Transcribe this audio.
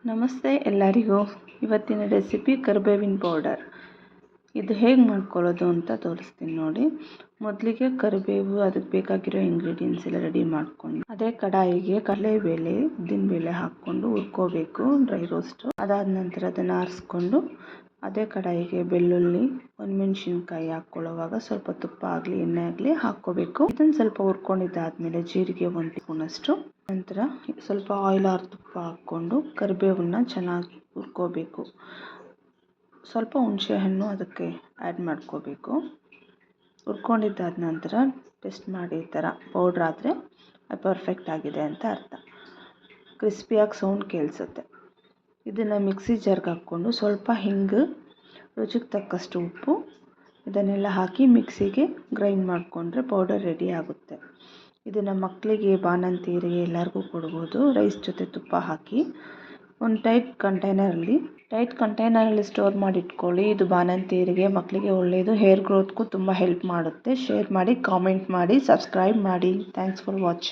ನಮಸ್ತೆ ಎಲ್ಲರಿಗೂ. ಇವತ್ತಿನ ರೆಸಿಪಿ ಕರಿಬೇವಿನ ಪೌಡರ್. ಇದು ಹೇಗೆ ಮಾಡ್ಕೊಳ್ಳೋದು ಅಂತ ತೋರಿಸ್ತೀನಿ ನೋಡಿ. ಮೊದಲಿಗೆ ಕರಿಬೇವು, ಅದಕ್ಕೆ ಬೇಕಾಗಿರೋ ಇಂಗ್ರೀಡಿಯೆಂಟ್ಸ್ ಎಲ್ಲ ರೆಡಿ ಮಾಡ್ಕೊಂಡು ಅದೇ ಕಡಾಯಿಗೆ ಕಡಲೆಬೇಳೆ, ಉದ್ದಿನಬೇಳೆ ಹಾಕ್ಕೊಂಡು ಹುರ್ಕೋಬೇಕು, ಡ್ರೈ ರೋಸ್ಟು. ಅದಾದ ನಂತರ ಅದನ್ನು ಆರಿಸ್ಕೊಂಡು ಅದೇ ಕಡಾಯಿಗೆ ಬೆಳ್ಳುಳ್ಳಿ, ಒಣಮೆಣಸಿನ್ಕಾಯಿ ಹಾಕ್ಕೊಳ್ಳೋವಾಗ ಸ್ವಲ್ಪ ತುಪ್ಪ ಆಗಲಿ ಎಣ್ಣೆ ಆಗಲಿ ಹಾಕ್ಕೋಬೇಕು. ಇದನ್ನು ಸ್ವಲ್ಪ ಹುರ್ಕೊಂಡಿದ್ದಾದಮೇಲೆ ಜೀರಿಗೆ 1 ಟೀಸ್ಪೂನಷ್ಟು, ನಂತರ ಸ್ವಲ್ಪ ಆಯಿಲ್ ಆರ್ ತುಪ್ಪ ಹಾಕ್ಕೊಂಡು ಕರಿಬೇವನ್ನ ಚೆನ್ನಾಗಿ ಹುರ್ಕೋಬೇಕು. ಸ್ವಲ್ಪ ಹುಣಸೆ ಹಣ್ಣು ಅದಕ್ಕೆ ಆ್ಯಡ್ ಮಾಡ್ಕೋಬೇಕು. ಹುರ್ಕೊಂಡಿದ್ದಾದ ನಂತರ ಟೆಸ್ಟ್ ಮಾಡಿ ಈ ಥರ ಪೌಡ್ರ್ ಆದರೆ ಪರ್ಫೆಕ್ಟ್ ಆಗಿದೆ ಅಂತ ಅರ್ಥ. ಕ್ರಿಸ್ಪಿಯಾಗಿ ಸೌಂಡ್ ಕೇಳಿಸುತ್ತೆ. ಇದನ್ನು ಮಿಕ್ಸಿ ಜಾರ್ಗೆ ಹಾಕ್ಕೊಂಡು ಸ್ವಲ್ಪ ಹಿಂಗು, ರುಚಿಗೆ ತಕ್ಕಷ್ಟು ಉಪ್ಪು ಇದನ್ನೆಲ್ಲ ಹಾಕಿ ಮಿಕ್ಸಿಗೆ ಗ್ರೈಂಡ್ ಮಾಡಿಕೊಂಡ್ರೆ ಪೌಡರ್ ರೆಡಿ ಆಗುತ್ತೆ. ಇದನ್ನು ಮಕ್ಕಳಿಗೆ, ಬಾಣಂತಿಯರಿಗೆ ಎಲ್ಲರಿಗೂ ಕೊಡ್ಬೋದು. ರೈಸ್ ಜೊತೆ ತುಪ್ಪ ಹಾಕಿ ಒಂದು ಟೈಟ್ ಕಂಟೈನರಲ್ಲಿ ಸ್ಟೋರ್ ಮಾಡಿ ಇಟ್ಕೊಳ್ಳಿ. ಇದು ಬಾಣಂತಿಯರಿಗೆ, ಮಕ್ಕಳಿಗೆ ಒಳ್ಳೆಯದು. ಹೇರ್ ಗ್ರೋತ್ಗೂ ತುಂಬ ಹೆಲ್ಪ್ ಮಾಡುತ್ತೆ. ಶೇರ್ ಮಾಡಿ, ಕಾಮೆಂಟ್ ಮಾಡಿ, ಸಬ್ಸ್ಕ್ರೈಬ್ ಮಾಡಿ. Thanks for watching.